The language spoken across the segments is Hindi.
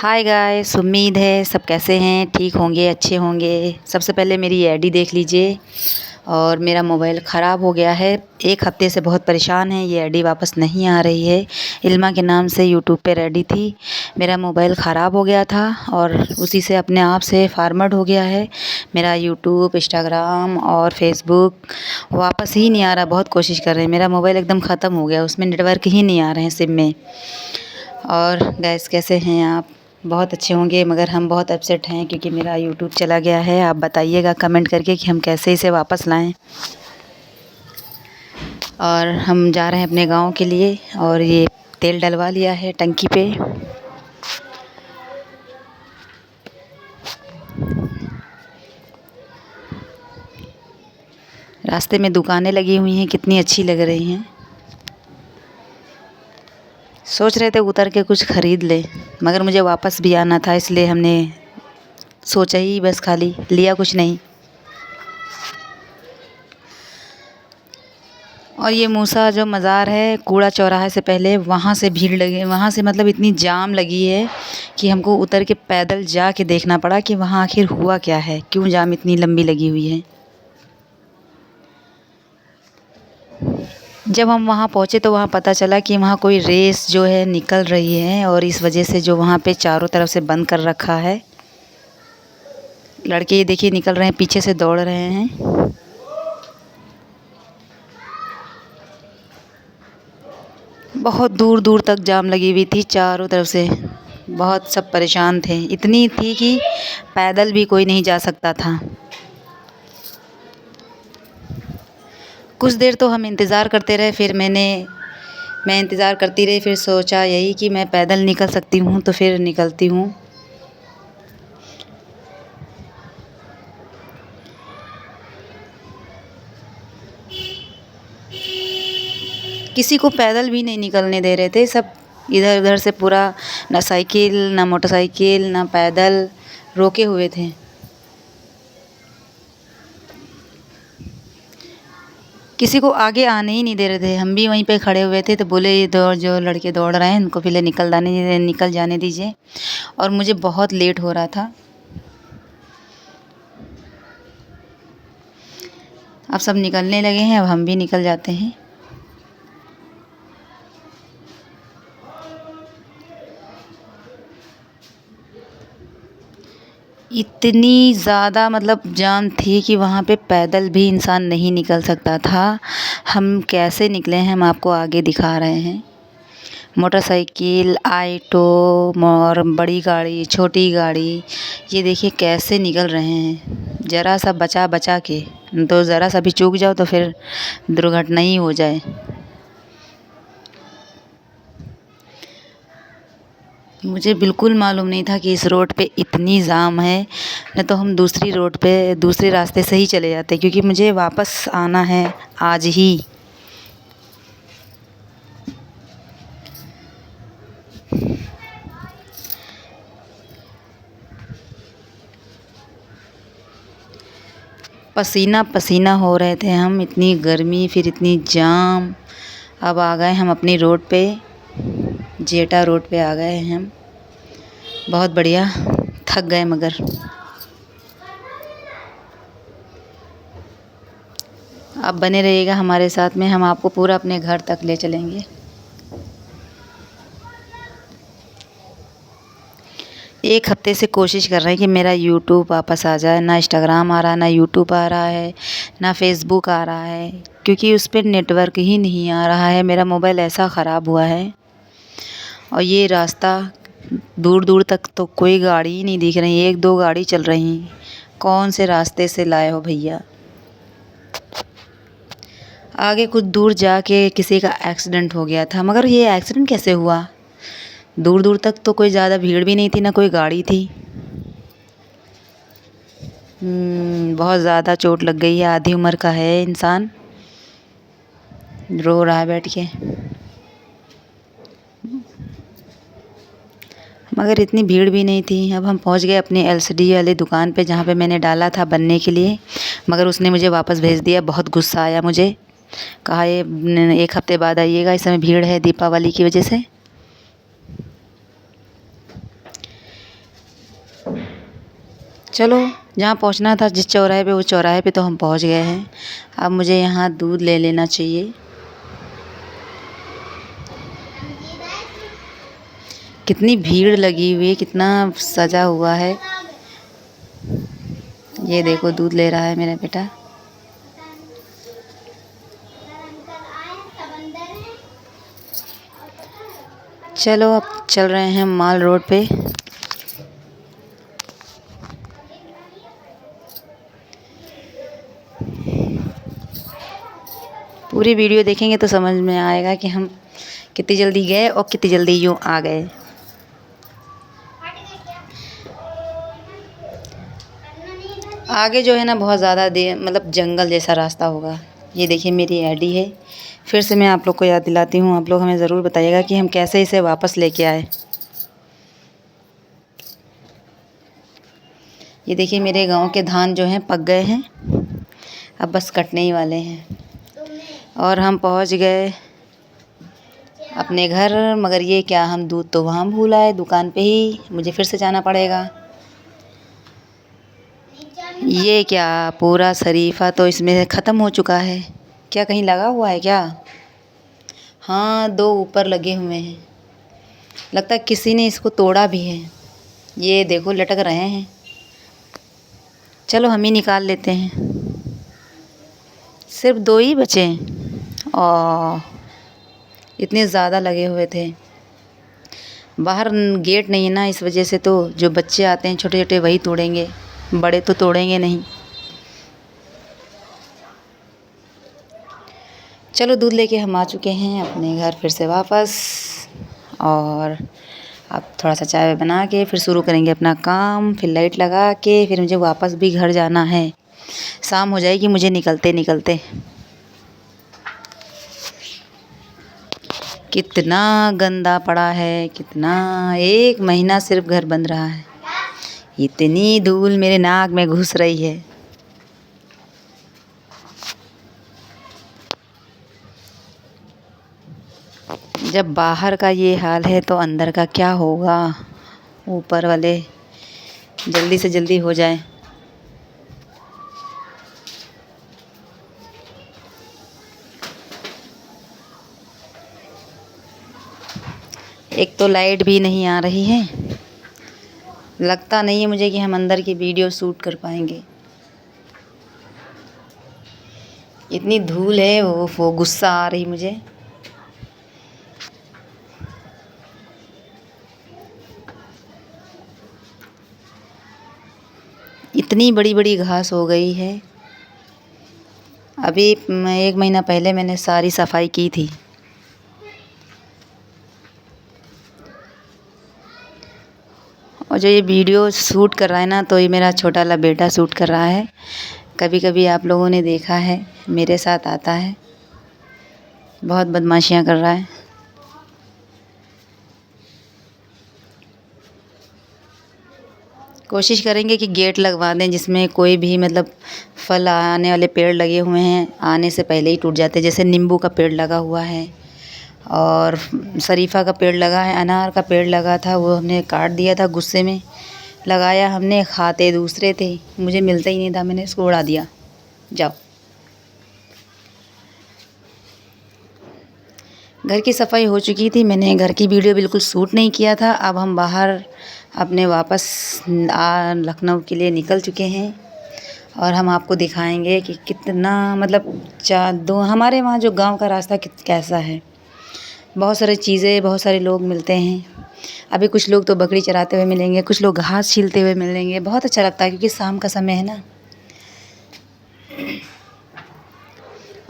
हाय गाइस, उम्मीद है सब कैसे हैं, ठीक होंगे, अच्छे होंगे। सबसे पहले मेरी आईडी देख लीजिए। और मेरा मोबाइल ख़राब हो गया है, 1 हफ़्ते से बहुत परेशान है। ये आईडी वापस नहीं आ रही है। इल्मा के नाम से यूट्यूब पे रेडी थी। मेरा मोबाइल ख़राब हो गया था और उसी से अपने आप से फॉर्मेट हो गया है। मेरा यूट्यूब, इंस्टाग्राम और फेसबुक वापस ही नहीं आ रहा। बहुत कोशिश कर रहे हैं, मेरा मोबाइल एकदम ख़त्म हो गया, उसमें नेटवर्क ही नहीं आ रहे हैं सिम में। और गाइस, कैसे हैं आप? बहुत अच्छे होंगे, मगर हम बहुत अपसेट हैं क्योंकि मेरा यूट्यूब चला गया है। आप बताइएगा कमेंट करके कि हम कैसे इसे वापस लाएं। और हम जा रहे हैं अपने गांव के लिए, और ये तेल डलवा लिया है टंकी पे। रास्ते में दुकानें लगी हुई हैं, कितनी अच्छी लग रही हैं। सोच रहे थे उतर के कुछ ख़रीद ले, मगर मुझे वापस भी आना था, इसलिए हमने सोचा ही बस, खाली लिया कुछ नहीं। और ये मूसा जो मज़ार है, कूड़ा चौराहे से पहले वहाँ से भीड़ लगी, वहाँ से मतलब इतनी जाम लगी है कि हमको उतर के पैदल जा के देखना पड़ा कि वहाँ आखिर हुआ क्या है, क्यों जाम इतनी लंबी लगी हुई है। जब हम वहाँ पहुँचे तो वहाँ पता चला कि वहाँ कोई रेस जो है निकल रही है, और इस वजह से जो वहाँ पे चारों तरफ से बंद कर रखा है। लड़के ये देखिए निकल रहे हैं, पीछे से दौड़ रहे हैं। बहुत दूर दूर तक जाम लगी हुई थी चारों तरफ से। बहुत सब परेशान थे, इतनी थी कि पैदल भी कोई नहीं जा सकता था। कुछ देर तो हम इंतज़ार करते रहे, फिर मैं इंतज़ार करती रही। फिर सोचा यही कि मैं पैदल निकल सकती हूँ तो फिर निकलती हूँ। किसी को पैदल भी नहीं निकलने दे रहे थे, सब इधर उधर से पूरा, ना साइकिल ना मोटरसाइकिल ना पैदल, रोके हुए थे। किसी को आगे आने ही नहीं दे रहे थे। हम भी वहीं पे खड़े हुए थे तो बोले ये जो लड़के दौड़ रहे हैं उनको पहले निकल जाने दीजिए। और मुझे बहुत लेट हो रहा था। अब सब निकलने लगे हैं, अब हम भी निकल जाते हैं। इतनी ज़्यादा मतलब जाम थी कि वहाँ पे पैदल भी इंसान नहीं निकल सकता था। हम कैसे निकले हैं हम आपको आगे दिखा रहे हैं। मोटरसाइकिल, ऑटो और बड़ी गाड़ी, छोटी गाड़ी, ये देखिए कैसे निकल रहे हैं। ज़रा सा बचा बचा के, तो ज़रा सा भी चूक जाओ तो फिर दुर्घटना ही हो जाए। मुझे बिल्कुल मालूम नहीं था कि इस रोड पे इतनी जाम है, नहीं तो हम दूसरी रोड पे दूसरे रास्ते से ही चले जाते, क्योंकि मुझे वापस आना है आज ही। पसीना पसीना हो रहे थे हम, इतनी गर्मी फिर इतनी जाम। अब आ गए हम अपनी रोड पे, जेटा रोड पे आ गए हैं हम। बहुत बढ़िया, थक गए मगर। आप बने रहिएगा हमारे साथ में, हम आपको पूरा अपने घर तक ले चलेंगे। 1 हफ़्ते से कोशिश कर रहे हैं कि मेरा यूट्यूब वापस आ जाए। ना इंस्टाग्राम आ रहा है, ना यूट्यूब आ रहा है, ना फेसबुक आ रहा है, क्योंकि उस पर नेटवर्क ही नहीं आ रहा है। मेरा मोबाइल ऐसा ख़राब हुआ है। और ये रास्ता दूर दूर तक तो कोई गाड़ी ही नहीं दिख रही, 1-2 गाड़ी चल रही। कौन से रास्ते से लाए हो भैया? आगे कुछ दूर जाके किसी का एक्सीडेंट हो गया था, मगर ये एक्सीडेंट कैसे हुआ? दूर दूर तक तो कोई ज़्यादा भीड़ भी नहीं थी, ना कोई गाड़ी थी। बहुत ज़्यादा चोट लग गई है, आधी उम्र का है इंसान, रो रहा है बैठ के। मगर इतनी भीड़ भी नहीं थी। अब हम पहुंच गए अपनी एलसीडी वाली दुकान पे, जहाँ पे मैंने डाला था बनने के लिए, मगर उसने मुझे वापस भेज दिया। बहुत गुस्सा आया मुझे, कहा ये 1 हफ़्ते बाद आइएगा, इस समय भीड़ है दीपावली की वजह से। चलो, जहाँ पहुँचना था जिस चौराहे पे, उस चौराहे पे तो हम पहुँच गए हैं। अब मुझे यहाँ दूध ले लेना चाहिए। कितनी भीड़ लगी हुई है, कितना सजा हुआ है। ये देखो दूध ले रहा है मेरा बेटा। चलो अब चल रहे हैं माल रोड पे। पूरी वीडियो देखेंगे तो समझ में आएगा कि हम कितनी जल्दी गए और कितनी जल्दी यूँ आ गए। आगे जो है ना बहुत ज़्यादा मतलब जंगल जैसा रास्ता होगा। ये देखिए मेरी आईडी है। फिर से मैं आप लोग को याद दिलाती हूँ, आप लोग हमें ज़रूर बताइएगा कि हम कैसे इसे वापस लेके आए। ये देखिए मेरे गांव के धान जो हैं पक गए हैं, अब बस कटने ही वाले हैं और हम पहुंच गए अपने घर। मगर ये क्या, हम दूध तो वहाँ भूल आए दुकान पे ही, मुझे फिर से जाना पड़ेगा। ये क्या, पूरा शरीफा तो इसमें ख़त्म हो चुका है। क्या कहीं लगा हुआ है क्या? हाँ, 2 ऊपर लगे हुए हैं। लगता है किसी ने इसको तोड़ा भी है। ये देखो लटक रहे हैं। चलो हम ही निकाल लेते हैं। सिर्फ 2 ही बचे हैं और इतने ज़्यादा लगे हुए थे। बाहर गेट नहीं है ना, इस वजह से तो जो बच्चे आते हैं छोटे छोटे वही तोड़ेंगे, बड़े तो तोड़ेंगे नहीं। चलो दूध लेके हम आ चुके हैं अपने घर फिर से वापस, और अब थोड़ा सा चाय बना के फिर शुरू करेंगे अपना काम। फिर लाइट लगा के फिर मुझे वापस भी घर जाना है। शाम हो जाएगी मुझे निकलते निकलते। कितना गंदा पड़ा है, कितना, 1 महीना सिर्फ घर बंद रहा है। इतनी धूल मेरे नाक में घुस रही है। जब बाहर का ये हाल है तो अंदर का क्या होगा। ऊपर वाले जल्दी से जल्दी हो जाए। एक तो लाइट भी नहीं आ रही है, लगता नहीं है मुझे कि हम अंदर की वीडियो शूट कर पाएंगे। इतनी धूल है, वो गुस्सा आ रही मुझे। इतनी बड़ी बड़ी घास हो गई है। अभी 1 महीना पहले मैंने सारी सफाई की थी। और जो ये वीडियो शूट कर रहा है ना, तो ये मेरा छोटा वाला बेटा शूट कर रहा है। कभी कभी आप लोगों ने देखा है, मेरे साथ आता है, बहुत बदमाशियाँ कर रहा है। कोशिश करेंगे कि गेट लगवा दें जिसमें कोई भी मतलब फल आने वाले पेड़ लगे हुए हैं, आने से पहले ही टूट जाते हैं। जैसे नींबू का पेड़ लगा हुआ है और शरीफा का पेड़ लगा है, अनार का पेड़ लगा था, वो हमने काट दिया था गुस्से में। लगाया हमने, खाते दूसरे थे, मुझे मिलता ही नहीं था, मैंने इसको उड़ा दिया। जाओ। घर की सफाई हो चुकी थी, मैंने घर की वीडियो बिल्कुल शूट नहीं किया था। अब हम बाहर अपने वापस लखनऊ के लिए निकल चुके हैं और हम आपको दिखाएंगे कि कितना मतलब हमारे वहाँ जो गांव का रास्ता कैसा है। बहुत सारी चीज़ें, बहुत सारे लोग मिलते हैं। अभी कुछ लोग तो बकरी चराते हुए मिलेंगे, कुछ लोग घास छीलते हुए मिलेंगे। बहुत अच्छा लगता है क्योंकि शाम का समय है ना,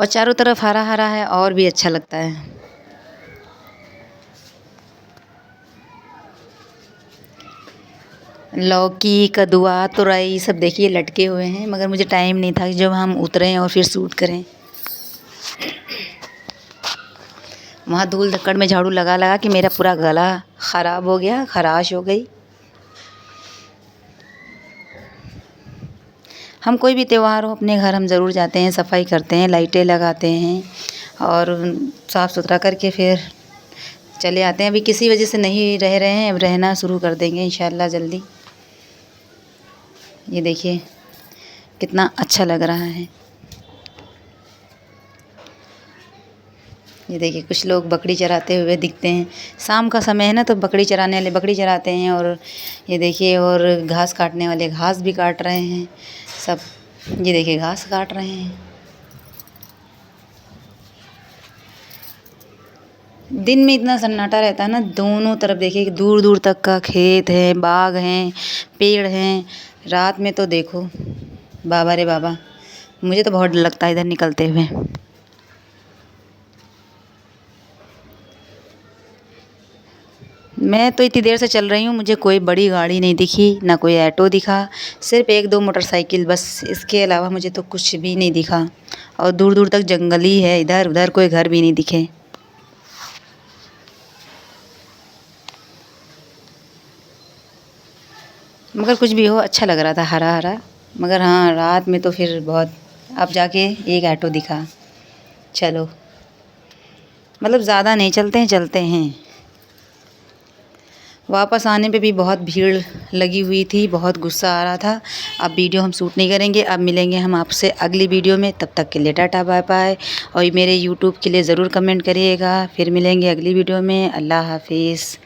और चारों तरफ हरा हरा है और भी अच्छा लगता है। लौकी, कदुआ, तुरई सब देखिए लटके हुए हैं, मगर मुझे टाइम नहीं था कि जब हम उतरें और फिर शूट करें। वहाँ धूल धक्कड़ में झाड़ू लगा लगा कि मेरा पूरा गला ख़राब हो गया, खराश हो गई। हम कोई भी त्यौहार हो अपने घर हम ज़रूर जाते हैं, सफाई करते हैं, लाइटें लगाते हैं और साफ़ सुथरा करके फिर चले आते हैं। अभी किसी वजह से नहीं रह रहे हैं, अब रहना शुरू कर देंगे इंशाल्लाह जल्दी। ये देखिए कितना अच्छा लग रहा है। ये देखिए कुछ लोग बकरी चराते हुए दिखते हैं। शाम का समय है ना, तो बकरी चराने वाले बकरी चराते हैं, और ये देखिए और घास काटने वाले घास भी काट रहे हैं सब। ये देखिए घास काट रहे हैं। दिन में इतना सन्नाटा रहता है ना, दोनों तरफ देखिए दूर दूर तक का खेत है, बाग हैं, पेड़ हैं। रात में तो देखो बाबा रे बाबा, मुझे तो बहुत डर लगता है इधर निकलते हुए। मैं तो इतनी देर से चल रही हूँ, मुझे कोई बड़ी गाड़ी नहीं दिखी, ना कोई ऑटो दिखा, सिर्फ एक दो मोटरसाइकिल बस। इसके अलावा मुझे तो कुछ भी नहीं दिखा, और दूर दूर तक जंगल ही है, इधर उधर कोई घर भी नहीं दिखे। मगर कुछ भी हो, अच्छा लग रहा था हरा हरा। मगर हाँ, रात में तो फिर बहुत। अब जाके एक ऑटो दिखा। चलो, मतलब ज़्यादा नहीं, चलते हैं। वापस आने पे भी बहुत भीड़ लगी हुई थी, बहुत गुस्सा आ रहा था। अब वीडियो हम शूट नहीं करेंगे, अब मिलेंगे हम आपसे अगली वीडियो में। तब तक के लिए टाटा बाय बाय, और मेरे यूट्यूब के लिए ज़रूर कमेंट करिएगा। फिर मिलेंगे अगली वीडियो में। अल्लाह हाफिज़।